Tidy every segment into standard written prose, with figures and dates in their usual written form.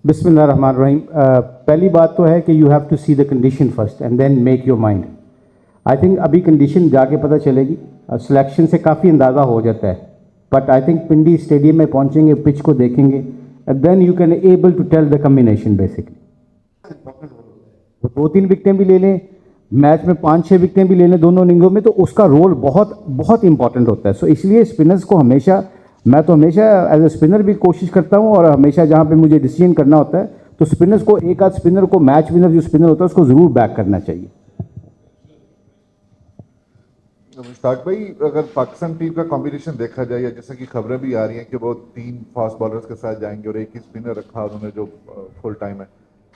बिस्मिल्लाहिर्रहमानिर्रहीम। पहली बात तो है कि you have to see the condition first and then make your mind. I think अभी कंडीशन जाके पता चलेगी, सिलेक्शन से काफ़ी अंदाज़ा हो जाता है, but I think Pindi stadium में पहुंचेंगे, पिच को देखेंगे, and then you can able to tell the combination basically. 2-3 विकेटें भी ले लें, मैच में 5-6 विकेटें भी ले लें दोनों इनिंगों में, तो उसका रोल बहुत बहुत इंपॉर्टेंट होता है। सो इसलिए स्पिनर्स को हमेशा, मैं तो हमेशा एज ए स्पिनर भी कोशिश करता हूं, और हमेशा जहां पे मुझे डिसीजन करना होता है तो स्पिनर्स को, एक आध स्पिनर को, मैच विनर जो स्पिनर होता है उसको ज़रूर बैक करना चाहिए। मुश्ताक भाई, अगर पाकिस्तान टीम का कॉम्बिनेशन देखा जाए, या जैसा कि खबरें भी आ रही हैं कि वो 3 फास्ट बॉलर्स के साथ जाएंगे और एक ही स्पिनर रखा उन्होंने जो फुल टाइम है,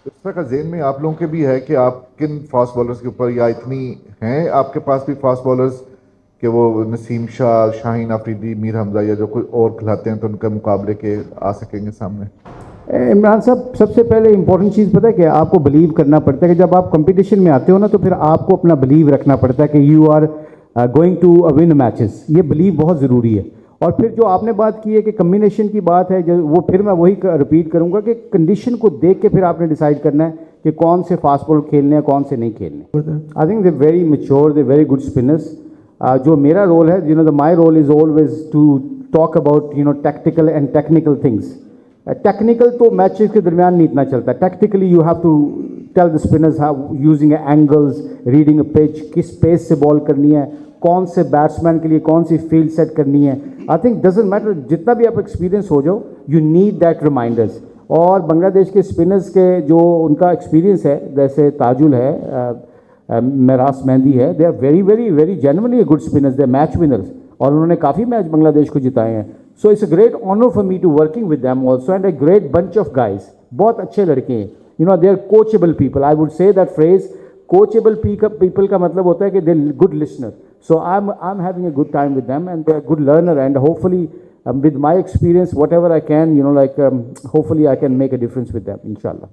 इस तरह का जेन में आप लोगों के भी है कि आप किन फास्ट बॉलर्स के ऊपर, या इतनी हैं आपके पास भी फास्ट बॉलर्स कि वो नसीम शाह, शाहीन अफरीदी, मीर हमजा या जो कोई और खिलाते हैं तो उनके मुकाबले के आ सकेंगे सामने? इमरान साहब, सबसे पहले इंपॉर्टेंट चीज़ पता है कि आपको बिलीव करना पड़ता है कि जब आप कंपटीशन में आते हो ना, तो फिर आपको अपना बिलीव रखना पड़ता है कि you are going to win matches. ये बिलीव बहुत ज़रूरी है। और फिर जो आपने बात की है कि कम्बिनेशन की बात है, जो वो फिर मैं वही रिपीट करूँगा कि कंडीशन को देख के फिर आपने डिसाइड करना है कि कौन से फास्ट बॉल खेलने हैं, कौन से नहीं खेलने। I think they very mature, they very good spinners. जो मेरा रोल है, the my role is always to talk about tactical and technical things. Technical तो मैचेस के दरमियान नहीं इतना चलता। Technically you have to tell the spinners how using angles, reading a pitch, किस पेस से बॉल करनी है, कौन से बैट्समैन के लिए कौन सी फील्ड सेट करनी है। आई थिंक डजंट मैटर, जितना भी आप एक्सपीरियंस हो जाओ, यू नीड दैट रिमाइंडर्स। और बांग्लादेश के स्पिनर्स के जो उनका एक्सपीरियंस है, जैसे ताजुल है, मेरास मेहंदी है, they are very very very genuinely good spinners, they are match winners, और उन्होंने काफ़ी मैच बांग्लादेश को जिताए हैं। So it's a great honour for me to working with them also, and a great bunch of guys. बहुत अच्छे लड़के हैं, they are coachable people. I would say that phrase, coachable people का मतलब होता है कि they good listener. So I'm having a good time with them, and they're a good learner, and hopefully with my experience, whatever I can, hopefully I can make a difference with them, inshallah.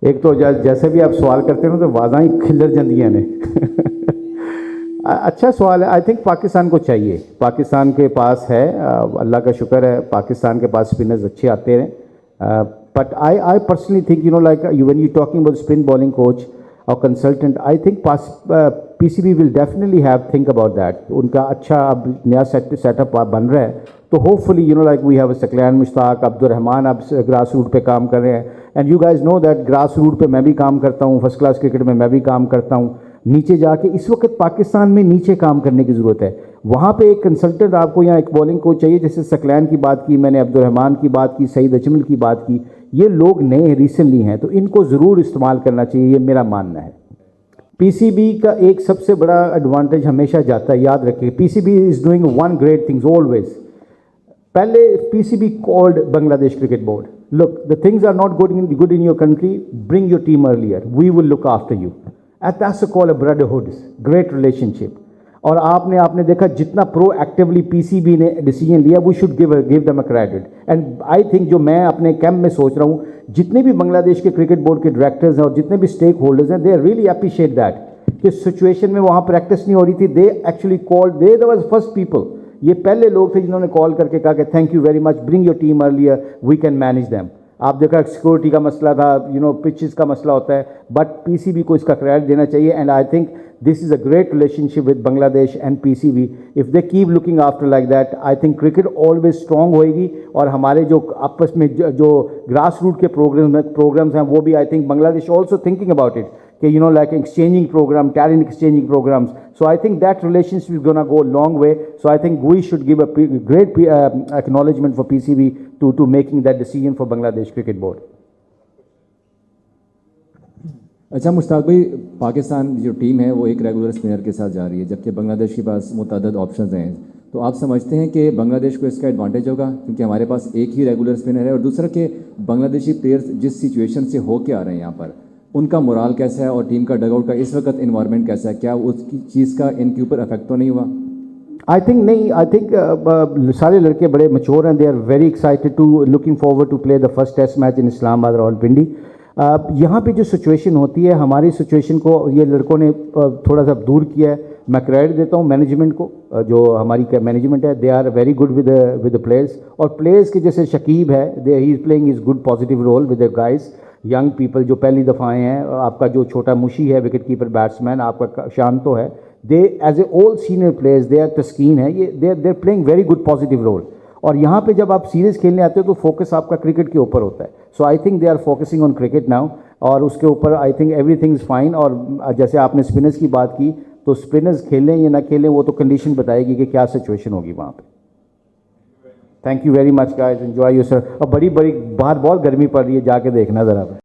एक तो जैसे भी आप सवाल करते हो तो वाज़ाई खिलर जंदियाँ ने अच्छा सवाल है। आई थिंक पाकिस्तान को चाहिए, पाकिस्तान के पास है, अल्लाह का शुक्र है, पाकिस्तान के पास स्पिनर्स अच्छे आते हैं। But I personally think when you talking about spin bowling coach और consultant, I think PCB will definitely have think about that. उनका अच्छा अब नया सेटअप बन रहा है, तो hopefully we have Saqlain, Mushtaq, Abdurrahman अब ग्रास रूट पे काम कर रहे हैं। And you guys know that grass root पे मैं भी काम करता हूँ, फर्स्ट क्लास क्रिकेट में मैं भी काम करता हूँ। नीचे जाके इस वक्त पाकिस्तान में नीचे काम करने की ज़रूरत है। वहाँ पे एक कंसल्टेंट आपको, यहाँ एक बॉलिंग कोच चाहिए। जैसे सकलैन की बात की मैंने, अब्दुर्रहमान की बात की, सईद अजमल की बात की, ये लोग नए रिसेंटली हैं, तो इनको ज़रूर इस्तेमाल करना चाहिए, ये मेरा मानना है। PCB का एक सबसे बड़ा एडवांटेज हमेशा जाता है, याद रखिए, PCB is doing one great things always. पहले PCB called Bangladesh cricket board, look the things are not good in your country, bring your team earlier, we will look after you, and that's called a brotherhood, great relationship. और आपने देखा जितना proactively PCB ने decision लिया, we should give them a credit. And I think जो मैं अपने camp में सोच रहा हूँ, जितने भी बांग्लादेश के क्रिकेट बोर्ड के डायरेक्टर्स हैं और जितने भी स्टेक होल्डर्स हैं, दे रियली अप्रिशिएट दैट कि सिचुएशन में वहाँ प्रैक्टिस नहीं हो रही थी, they actually called, they was first people, ये पहले लोग थे जिन्होंने कॉल करके कहा कि thank you very much, bring your team earlier, we can manage them. आप देखा सिक्योरिटी का मसला था, पिचेस का मसला होता है, बट PCB को इसका क्रेडिट देना चाहिए। And I think this is a great relationship with Bangladesh and PCB। If they keep looking after like that, I think cricket always strong होएगी। और हमारे जो आपस में जो ग्रास रूट के प्रोग्राम्स हैं, वो भी I think Bangladesh also thinking about it कि exchanging program, talent exchanging programs. So I think that relationship is going to go a long way. So I think we should give a great acknowledgement for PCB to making that decision for Bangladesh Cricket Board. अच्छा मुश्ताक भाई, पाकिस्तान जो team है वो एक regular spinner के साथ जा रही है, जबकि बांग्लादेश के पास मुतअद्दिद ऑप्शंस हैं। तो आप समझते हैं कि बांग्लादेश को इसका एडवांटेज होगा क्योंकि हमारे पास एक ही रेगुलर स्पिनर है, और दूसरा कि बांग्लादेशी प्लेयर्स जिस सिचुएशन से होके आ रहे हैं यहाँ पर, उनका मोराल कैसा है और टीम का डगआउट का इस वक्त इन्वायरमेंट कैसा है, क्या उसकी चीज़ का इनके ऊपर इफेक्ट तो नहीं हुआ? आई थिंक नहीं, आई थिंक सारे लड़के बड़े मच्योर हैं, they are very excited to looking forward to play the first test match in Islamabad Rawalpindi. यहाँ पे जो सिचुएशन होती है, हमारी सिचुएशन को ये लड़कों ने थोड़ा सा दूर किया है। मैं क्रेडिट देता हूँ मैनेजमेंट को, जो हमारी मैनेजमेंट है, they are very good with the players, और प्लेयर्स के जैसे शकीब है, they he is playing is good positive role with the guys, young people जो पहली दफ़ा आए हैं, आपका जो छोटा मुशी है विकेट कीपर बैट्समैन, आपका शांतो है, they as a all senior players, they are Taskin है, ये they are playing very good positive role. और यहाँ पे जब आप सीरीज़ खेलने आते हो तो फोकस आपका क्रिकेट के ऊपर होता है। So I think they are focusing on cricket now, और उसके ऊपर I think everything is fine. और जैसे आपने स्पिनर्स की बात की, तो स्पिनर्स खेलें या ना खेलें वो तो कंडीशन बताएगी कि क्या सिचुएशन होगी वहाँ पे। Thank you very much guys, enjoy yourself. और बड़ी बड़ी बाहर बहुत गर्मी पड़ रही है, जाके देखना ज़रा।